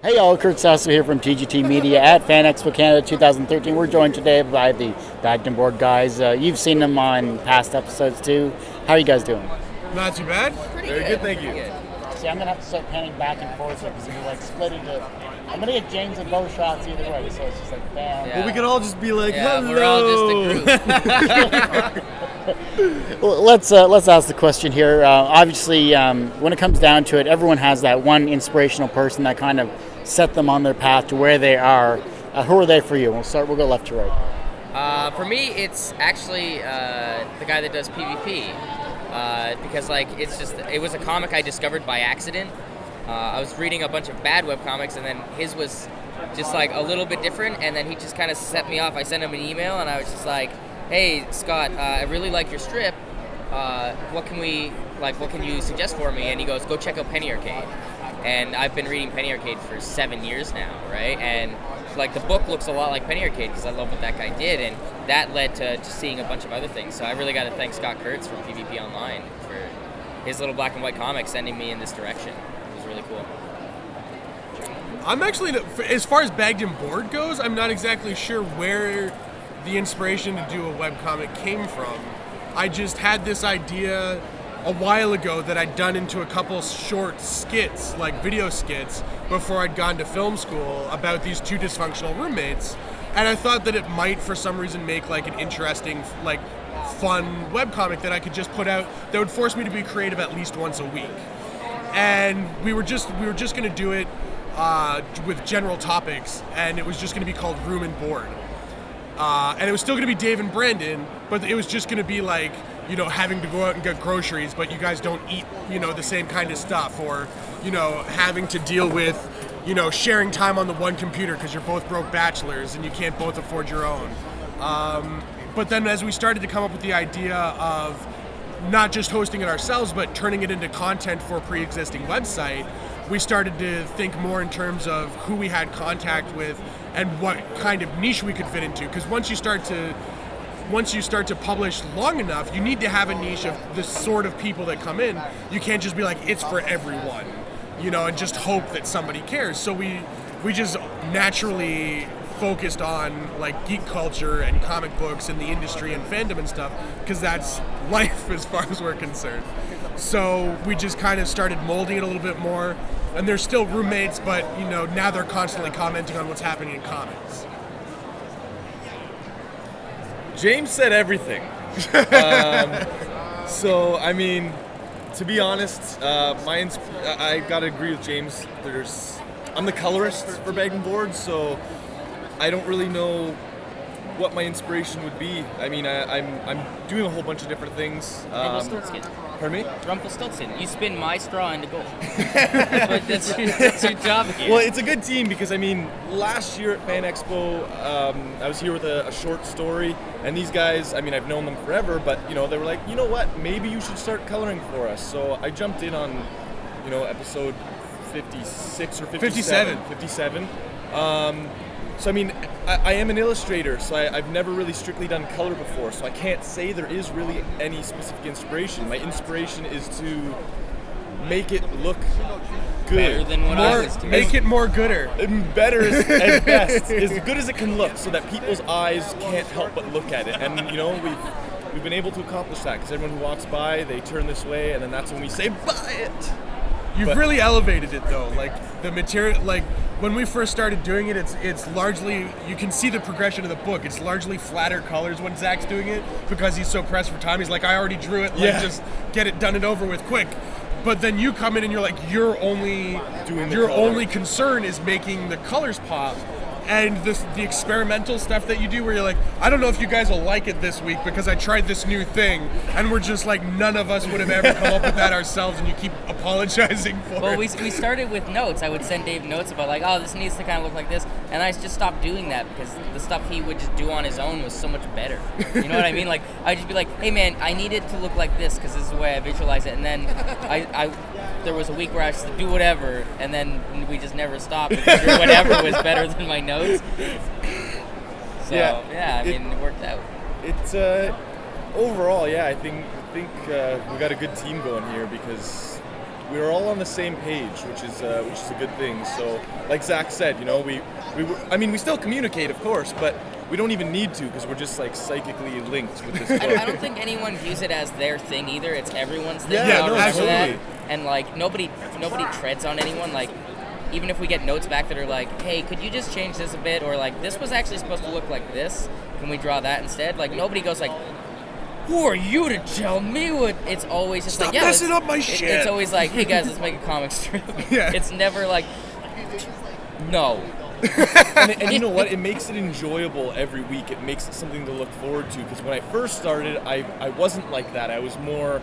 Hey y'all, Kurt Sasso here from TGT Media at Fan Expo Canada 2013. We're joined today by the Bagden Board guys. You've seen them on past episodes too. How are you guys doing? Not too bad. Very good, thank you. See, I'm going to have to start panning back and forth because we're like split into... I'm going to get James and both shots either way, so it's just like, bam. Yeah. Well, we could all just be like, hello. We're all just a group. Well, let's ask the question here. Obviously, when it comes down to it, everyone has that one inspirational person that kind of set them on their path to where they are. Who are they for you? We'll go left to right. For me, it's actually the guy that does PvP. Because it was a comic I discovered by accident. I was reading a bunch of bad webcomics, and then his was just like a little bit different, and then he just kind of set me off. I sent him an email, and I was just like, hey, Scott, I really like your strip. What can you suggest for me? And he goes, go check out Penny Arcade. And I've been reading Penny Arcade for 7 years now, right? And like the book looks a lot like Penny Arcade because I love what that guy did, and that led to just seeing a bunch of other things. So I really got to thank Scott Kurtz from PvP Online for his little black and white comic sending me in this direction. It was really cool. I'm actually, as far as Bagden Board goes, I'm not exactly sure where the inspiration to do a webcomic came from. I just had this idea a while ago that I'd done into a couple short skits, like video skits, before I'd gone to film school about these two dysfunctional roommates. And I thought that it might, for some reason, make like an interesting, like fun webcomic that I could just put out that would force me to be creative at least once a week. And we were just going to do it with general topics, and it was just going to be called Room and Board. And it was still going to be Dave and Brandon, but it was just going to be like, you know, having to go out and get groceries, but you guys don't eat, you know, the same kind of stuff, or, you know, having to deal with, you know, sharing time on the one computer because you're both broke bachelors and you can't both afford your own. But then as we started to come up with the idea of not just hosting it ourselves, but turning it into content for a pre-existing website, we started to think more in terms of who we had contact with and what kind of niche we could fit into. Because once you start to publish long enough, you need to have a niche of the sort of people that come in. You can't just be like, it's for everyone, you know, and just hope that somebody cares. So we just naturally focused on like geek culture and comic books and the industry and fandom and stuff, because that's life as far as we're concerned. So we just kind of started molding it a little bit more, and they're still roommates, but you know, now they're constantly commenting on what's happening in comics. James said everything. So, I mean, to be honest, I gotta agree with James. I'm the colorist for Bagden Board, so I don't really know what my inspiration would be. I mean, I'm doing a whole bunch of different things. Pardon me? Rumpelstiltskin. You spin my straw into gold. But that's your job here. Well, it's a good team because, I mean, last year at Fan Expo, I was here with a short story, and these guys, I mean, I've known them forever, but, you know, they were like, you know what, maybe you should start coloring for us. So I jumped in on, you know, episode 56 or 57. 57. So, I mean, I am an illustrator, so I've never really strictly done color before, so I can't say there is really any specific inspiration. My inspiration is to make it look good. Better than what I was to Make it more gooder. Better at best. As good as it can look, so that people's eyes can't help but look at it. And, you know, we've been able to accomplish that, because everyone who walks by, they turn this way, and then that's when we say, buy it! You've really elevated it though, like the material, like when we first started doing it, it's largely, you can see the progression of the book, it's largely flatter colors when Zach's doing it, because he's so pressed for time, he's like, I already drew it, like just get it done and over with quick. But then you come in and you're like, your only concern is making the colors pop. And the experimental stuff that you do where you're like, I don't know if you guys will like it this week because I tried this new thing, and we're just like, none of us would have ever come up with that ourselves, and you keep apologizing for it. Well, we started with notes. I would send Dave notes about like, oh, this needs to kind of look like this, and I just stopped doing that because the stuff he would just do on his own was so much better. You know what I mean? Like, I'd just be like, hey man, I need it to look like this because this is the way I visualize it, and then there was a week where I just do whatever, and then we just never stopped because your whatever was better than my notes. So yeah, I mean, it worked out. It's overall, yeah, I think we got a good team going here because we were all on the same page, which is a good thing. So, like Zach said, we still communicate, of course, but we don't even need to because we're just like psychically linked with this book. I don't think anyone views it as their thing either. It's everyone's thing. Yeah, no, absolutely. That. And like nobody treads on anyone. Like even if we get notes back that are like, hey, could you just change this a bit, or like this was actually supposed to look like this. Can we draw that instead? Like nobody goes like, who are you to tell me what? It's always just Stop like, messing up my shit. It's always like, hey guys, let's make a comic strip. Yeah. It's never like, no. and you know what? It makes it enjoyable every week. It makes it something to look forward to. Because when I first started, I wasn't like that. I was more,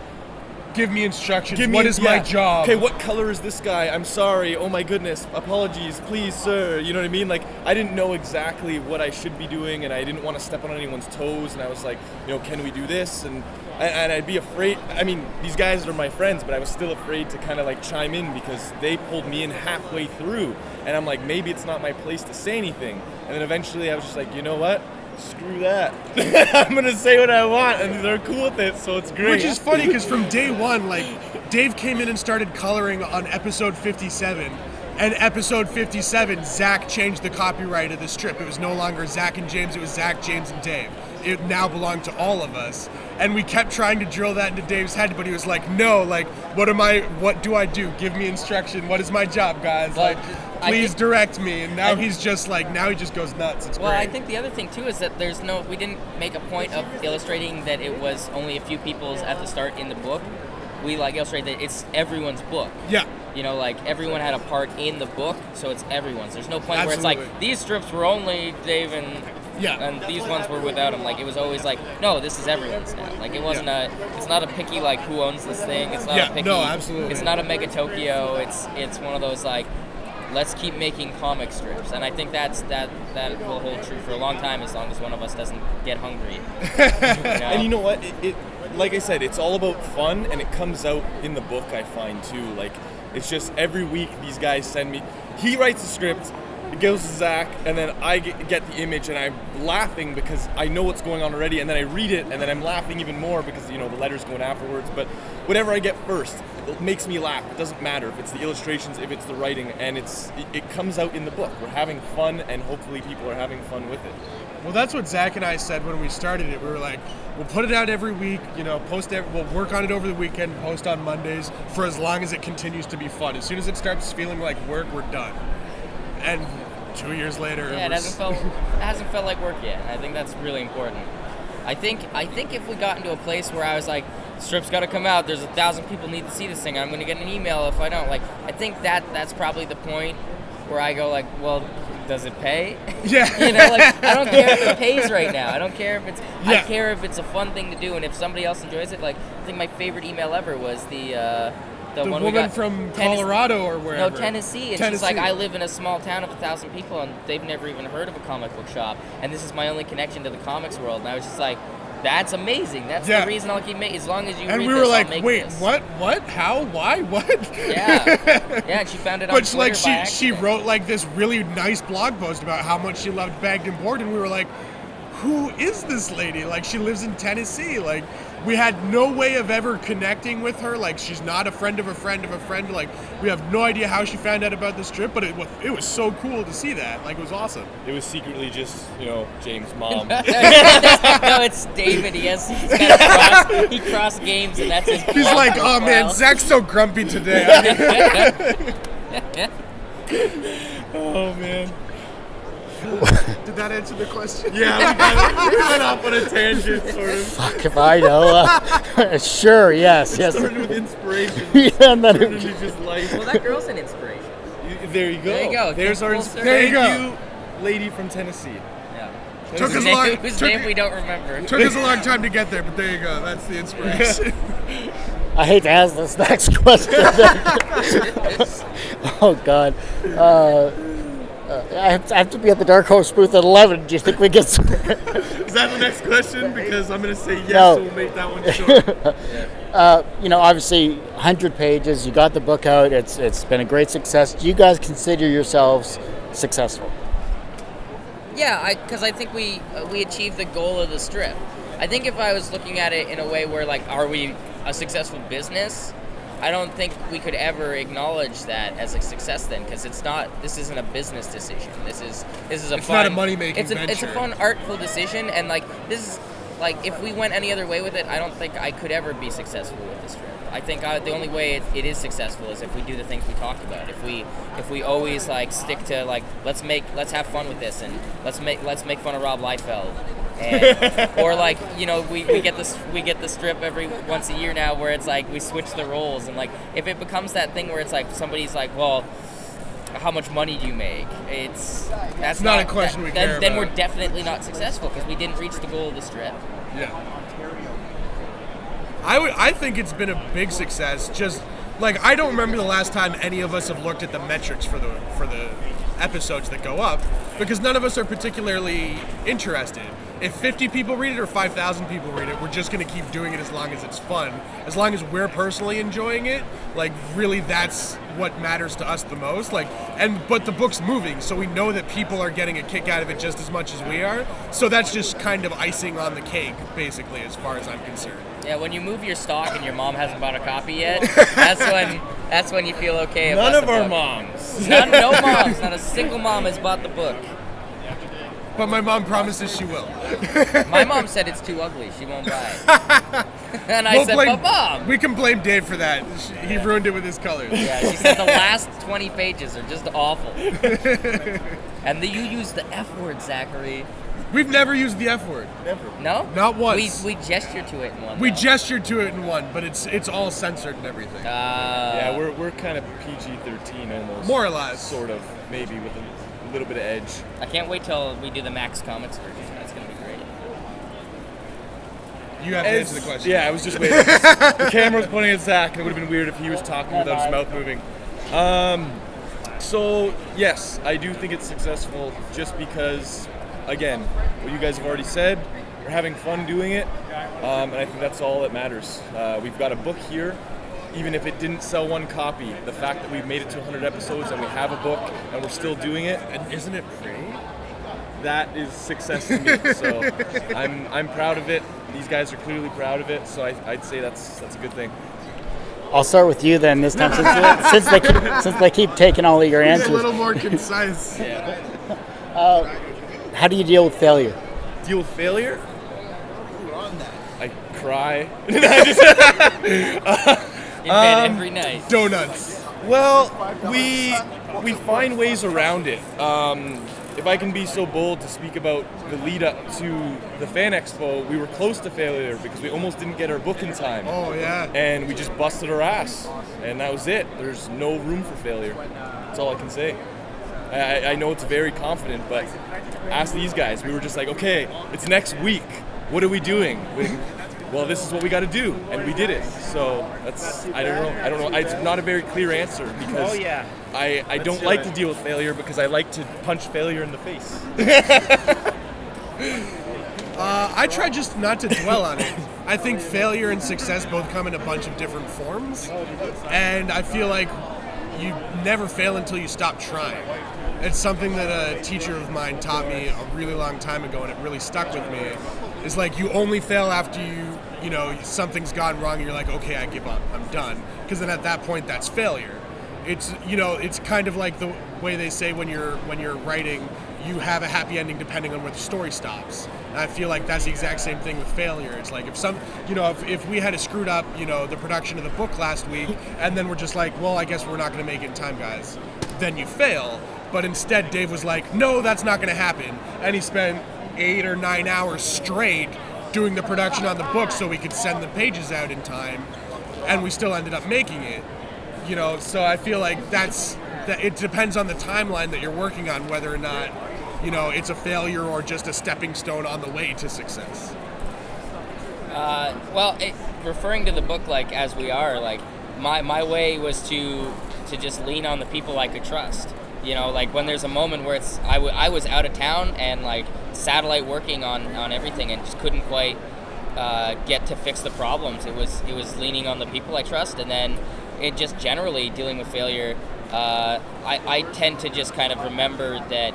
Give me instructions. What is my job? Okay, what color is this guy? I'm sorry. Oh my goodness. Apologies. Please, sir. You know what I mean? Like, I didn't know exactly what I should be doing, and I didn't want to step on anyone's toes. And I was like, can we do this? And I'd be afraid. I mean, these guys are my friends, but I was still afraid to kind of like chime in because they pulled me in halfway through. And I'm like, maybe it's not my place to say anything. And then eventually I was just like, you know what? Screw that. I'm going to say what I want, and they're cool with it, so it's great. Which is funny because from day one, like, Dave came in and started coloring on episode 57. And episode 57, Zach changed the copyright of the strip. It was no longer Zach and James, it was Zach, James, and Dave. It now belonged to all of us. And we kept trying to drill that into Dave's head, but he was like, no, like, what do I do? Give me instruction. What is my job, guys? Well, Like, please direct me. And now he just goes nuts. It's Well, great. I think the other thing too is that we didn't make a point of illustrating that it was only a few people's at the start in the book. We like illustrate that it's everyone's book. Yeah. Like everyone had a part in the book, so it's everyone's. There's no point where it's Absolutely. like these strips were only Dave and these ones were without him. Like it was always like, no, this is everyone's now. Like it wasn't it's not a picky like who owns this thing. It's not a picky. No, absolutely. It's not a Mega Tokyo. It's one of those like, let's keep making comic strips, and I think that will hold true for a long time as long as one of us doesn't get hungry. And you know what? It like I said, it's all about fun, and it comes out in the book. I find too. Like it's just every week these guys send me. He writes the script. It goes to Zach, and then I get the image, and I'm laughing because I know what's going on already, and then I read it, and then I'm laughing even more because the letter's going afterwards. But whatever I get first, it makes me laugh. It doesn't matter if it's the illustrations, if it's the writing, and it comes out in the book. We're having fun, and hopefully people are having fun with it. Well, that's what Zach and I said when we started it. We were like, we'll put it out every week, we'll work on it over the weekend, post on Mondays for as long as it continues to be fun. As soon as it starts feeling like work, we're done. And 2 years later, Yeah, it hasn't felt like work yet. I think that's really important. I think if we got into a place where I was like, strip's got to come out, there's 1,000 people need to see this thing, I'm going to get an email if I don't. Like, I think that's probably the point where I go like, well, does it pay? Yeah. Like I don't care if it pays right now. I don't care if it's. I Yeah. care if it's a fun thing to do, and if somebody else enjoys it. Like I think my favorite email ever was the one we woman got from Tennessee- Colorado or wherever. No, Tennessee. And she's like, I live in a small town of 1,000 people, and they've never even heard of a comic book shop, and this is my only connection to the comics world. And I was just like, that's amazing. That's the reason I'll keep making. As long as you And read we this, were I'll like, make wait, this. what? How? Why? What? Yeah, and she found it on But Twitter like by she accident. wrote like this really nice blog post about how much she loved Bagged and Board, and we were like, who is this lady? Like she lives in Tennessee. Like we had no way of ever connecting with her. Like she's not a friend of a friend of a friend. Like we have no idea how she found out about this trip, but it was so cool to see that. Like it was awesome. It was secretly just James' mom. No, it's David. He crossed games, and that's his. He's blog like, oh man, profile." Zach's so grumpy today. Oh man. Did that answer the question? Yeah, we went off on a tangent, sort of. Fuck if I know. Sure, yes. Started with inspiration. Yeah, and then Turned into just life. Well, that girl's an inspiration. There you go. There you go. There's our Full circle. There you Thank go. you, lady from Tennessee. Yeah. Took Whose us a long- name, whose took- name we don't remember. Took us a long time to get there, but there you go. That's the inspiration. I hate to ask this next question. Oh God. I have to be at the Dark Horse booth at 11. Do you think we get? Is that the next question? Because I'm going to say yes, No. so we'll make that one short. Obviously 100 pages. You got the book out. It's been a great success. Do you guys consider yourselves successful? Yeah, because I think we achieved the goal of the strip. I think if I was looking at it in a way where like, are we a successful business? I don't think we could ever acknowledge that as a success then, because this isn't a business decision. This is a It's fun, not a money-making venture. It's a fun, artful decision, and like this is like if we went any other way with it, I don't think I could ever be successful with this trip. I think the only way it is successful is if we do the things we talked about. If we always like stick to like let's have fun with this, and let's make fun of Rob Liefeld. And, or like we get the strip every once a year now where it's like we switch the roles, and like if it becomes that thing where it's like somebody's like, well, how much money do you make? That's not a question we care then about. we're definitely not successful because we didn't reach the goal of the strip. Yeah. I think it's been a big success. Just like I don't remember the last time any of us have looked at the metrics for the episodes that go up, because none of us are particularly interested. If 50 people read it or 5,000 people read it, we're just going to keep doing it as long as it's fun. As long as we're personally enjoying it, like really that's what matters to us the most. But the book's moving, so we know that people are getting a kick out of it just as much as we are. So that's just kind of icing on the cake, basically, as far as I'm concerned. Yeah, when you move your stock and your mom hasn't bought a copy yet, that's when you feel okay about None of the our book. moms. No moms. Not a single mom has bought the book. But my mom promises she will. My mom said it's too ugly. She won't buy it. And I said, but Mom. We can blame Dave for that. He ruined it with his colors. Yeah, she said the last 20 pages are just awful. And you used the F word, Zachary. We've never used the F word. Never. No? Not once. We gestured to it in one. We though. gestured to it in one, but it's all censored and everything. Yeah, we're kind of PG-13 almost. More or less. Sort of, maybe with a little bit of edge. I can't wait till we do the Max Comics version. That's going to be great. You have to answer the question. Yeah, I was just waiting. The camera was pointing at Zach, and it would have been weird if he was talking without his mouth moving. So, yes, I do think it's successful just because, again, what you guys have already said, we're having fun doing it, and I think that's all that matters. We've got a book here. Even if it didn't sell one copy, the fact that we've made it to 100 episodes and we have a book and we're still doing it, And isn't it pretty? that is success to me. So I'm proud of it. These guys are clearly proud of it. So I'd say that's a good thing. I'll start with you then this time, since they keep taking all of your Be a answers. little more concise. How do you deal with failure? Deal with failure? I cry. In bed every night. Donuts. Well, we find ways around it. If I can be so bold to speak about the lead up to the Fan Expo, we were close to failure because we almost didn't get our book in time. Oh, yeah. And we just busted our ass. And that was it. There's no room for failure. That's all I can say. I know it's very confident, but ask these guys. We were just like, okay, it's next week. What are we doing? Well, this is what we got to do, and we did it. So I don't know. It's not a very clear answer because I don't like to deal with failure because I like to punch failure in the face. I try just not to dwell on it. I think failure and success both come in a bunch of different forms, and I feel like you never fail until you stop trying. It's something that a teacher of mine taught me a really long time ago, and it really stuck with me. It's like you only fail after you know, something's gone wrong and you're like, okay, I give up, I'm done. Because then at that point, that's failure. It's, you know, it's kind of like the way they say when you're writing, you have a happy ending depending on where the story stops. And I feel like that's the exact same thing with failure. It's like if we had screwed up, you know, the production of the book last week, and then we're just like, well, I guess we're not going to make it in time, guys. Then you fail. But instead, Dave was like, no, that's not going to happen. And he spent 8 or 9 hours straight doing the production on the book so we could send the pages out in time, and we still ended up making it. You know, so I feel like it depends on the timeline that you're working on whether or not, you know, it's a failure or just a stepping stone on the way to success. Referring to the book, like as we are, like my way was to just lean on the people I could trust. You know, like when there's a moment where I was out of town and like satellite working on everything and just couldn't quite get to fix the problems. It was leaning on the people I trust, and then it just generally dealing with failure. I tend to just kind of remember that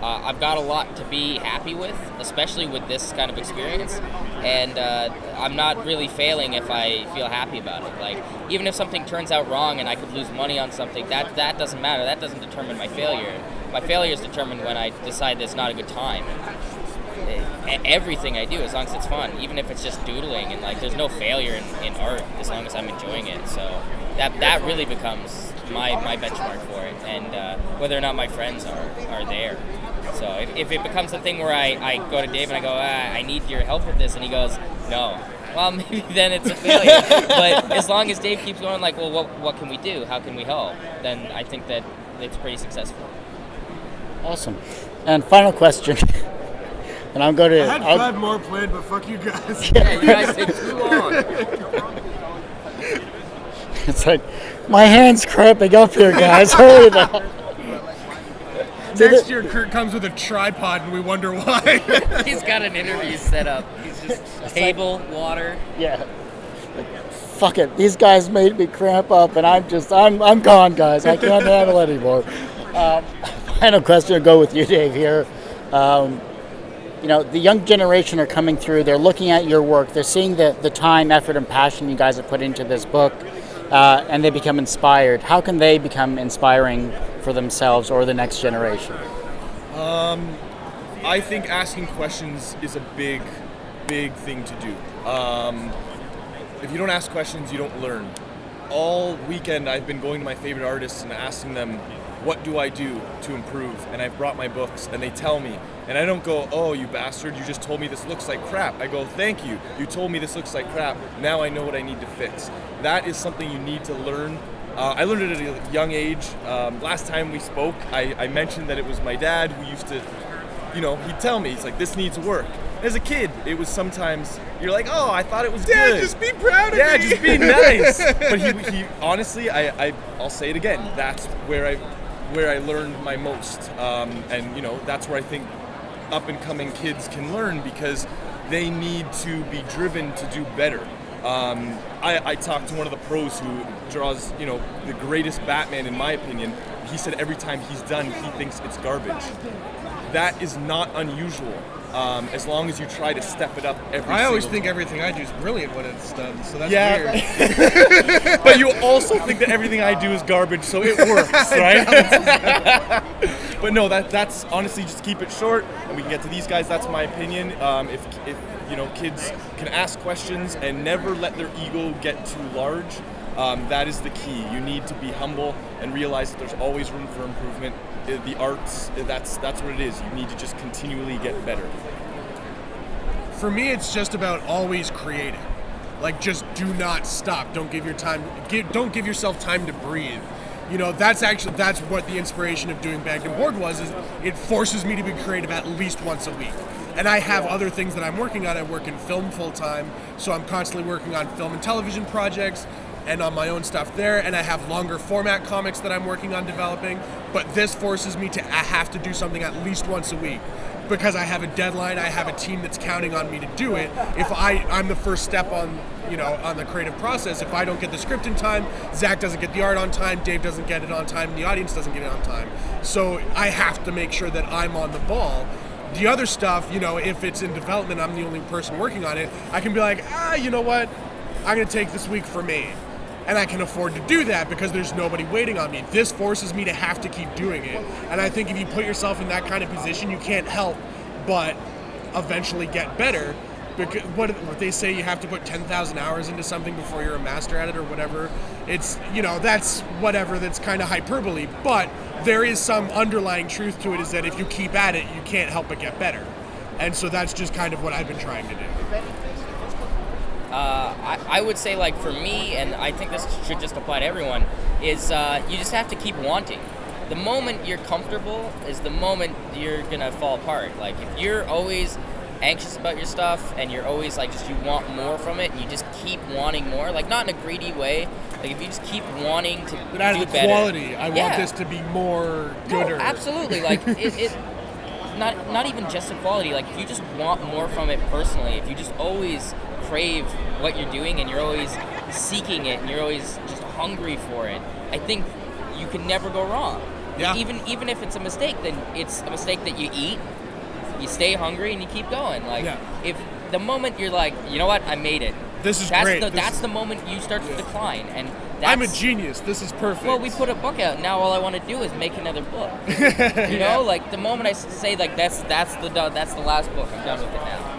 I've got a lot to be happy with, especially with this kind of experience, and I'm not really failing if I feel happy about it. Like, even if something turns out wrong and I could lose money on something, that doesn't matter. That doesn't determine my failure. My failure is determined when I decide that it's not a good time. Everything I do, as long as it's fun, even if it's just doodling, and like, there's no failure in art as long as I'm enjoying it. So that really becomes my benchmark for it, and whether or not my friends are there. So if it becomes a thing where I go to Dave and I go, I need your help with this, and he goes, no, well, maybe then it's a failure. But as long as Dave keeps going, like, well, what can we do? How can we help? Then I think that it's pretty successful. Awesome. And final question. And I'm going to. I had 5 more planned, but fuck you guys. Yeah, you guys take too long. It's like, my hand's cramping up here, guys. Hurry now. Next year, Kurt comes with a tripod, and we wonder why. He's got an interview set up. He's just table, water. Yeah. Like, fuck it. These guys made me cramp up, and I'm gone, guys. I can't handle it anymore. Final question will go with you, Dave, here. The young generation are coming through. They're looking at your work. They're seeing the time, effort, and passion you guys have put into this book, and they become inspired. How can they become inspiring for themselves or the next generation? I think asking questions is a big thing to do. If you don't ask questions, you don't learn. All weekend, I've been going to my favorite artists and asking them, what do I do to improve? And I've brought my books, and they tell me. And I don't go, oh, you bastard, you just told me this looks like crap. I go, thank you. You told me this looks like crap. Now I know what I need to fix. That is something you need to learn. I learned it at a young age. Last time we spoke, I mentioned that it was my dad who used to, he'd tell me, he's like, this needs work. As a kid, it was sometimes, you're like, oh, I thought it was Dad, good. just be proud of me. Yeah, just be nice. But he honestly, I'll say it again, that's where I learned my most. And that's where I think up and coming kids can learn, because they need to be driven to do better. I talked to one of the pros who draws, the greatest Batman in my opinion. He said every time he's done, he thinks it's garbage. That is not unusual, as long as you try to step it up every I always single think time. everything I do is brilliant when it's done, so that's Yeah. weird. But you also think that everything I do is garbage, so it works, right? But no, that's honestly, just keep it short, and we can get to these guys. That's my opinion. If kids can ask questions and never let their ego get too large, that is the key. You need to be humble and realize that there's always room for improvement. The arts, that's what it is. You need to just continually get better. For me, it's just about always creating. Like, just do not stop. Don't give yourself time to breathe. That's what the inspiration of doing Bagged and Board was. Is it forces me to be creative at least once a week. And I have other things that I'm working on. I work in film full time, so I'm constantly working on film and television projects and on my own stuff there. And I have longer format comics that I'm working on developing. But this forces me I have to do something at least once a week, because I have a deadline. I have a team that's counting on me to do it. If I'm the first step on the creative process. If I don't get the script in time, Zach doesn't get the art on time, Dave doesn't get it on time, and the audience doesn't get it on time. So I have to make sure that I'm on the ball. The other stuff, if it's in development, I'm the only person working on it, I can be like, you know what? I'm going to take this week for me. And I can afford to do that because there's nobody waiting on me. This forces me to have to keep doing it. And I think if you put yourself in that kind of position, you can't help but eventually get better. Because what they say, you have to put 10,000 hours into something before you're a master at it or whatever. It's, that's whatever, that's kind of hyperbole. But there is some underlying truth to it, is that if you keep at it, you can't help but get better. And so that's just kind of what I've been trying to do. I would say, like, for me, and I think this should just apply to everyone, is you just have to keep wanting. The moment you're comfortable is the moment you're going to fall apart. Like, if you're always anxious about your stuff and you're always like, just you want more from it and you just keep wanting more, like, not in a greedy way, like, if you just keep wanting to But out do of the better, quality, I want this to be more gooder. No, absolutely. Like, it not even just the quality. Like, if you just want more from it personally, if you just always crave what you're doing and you're always seeking it and you're always just hungry for it, I think you can never go wrong. Yeah. Even if it's a mistake, then it's a mistake that you eat, you stay hungry, and you keep going. Like, if the moment you're like, you know what, I made it. This is great. That's the moment you start to decline, and I'm a genius. This is perfect. Well, we put a book out. Now all I want to do is make another book. You know, like the moment I say like that's the last book, I'm done with it now.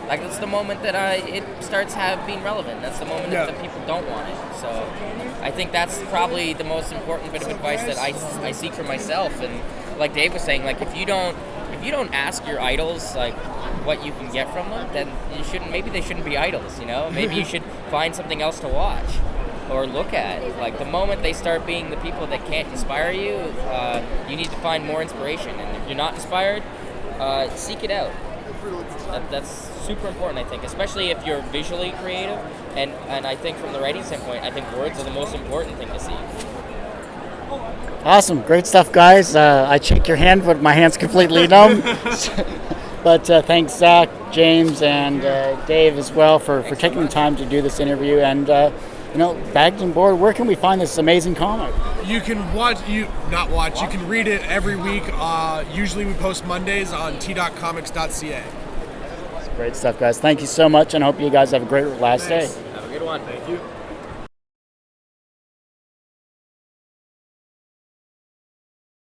Like it's the moment that it starts being relevant. That's the moment that people don't want it. So I think that's probably the most important bit of advice that I seek for myself. And like Dave was saying, like if you don't ask your idols like what you can get from them, then maybe they shouldn't be idols. You know, maybe you should find something else to watch or look at. Like the moment they start being the people that can't inspire you, you need to find more inspiration. And if you're not inspired, seek it out. That's super important, I think, especially if you're visually creative. And I think from the writing standpoint, I think words are the most important thing to see. Awesome. Great stuff, guys. I shake your hand, but my hand's completely numb. But thanks, Zach, James, and Dave as well for taking the time to do this interview. And, Bagged and Board, where can we find this amazing comic? You can you can read it every week. Usually we post Mondays on t.comics.ca. Great stuff, guys. Thank you so much, and I hope you guys have a great last day. Have a good one. Thank you.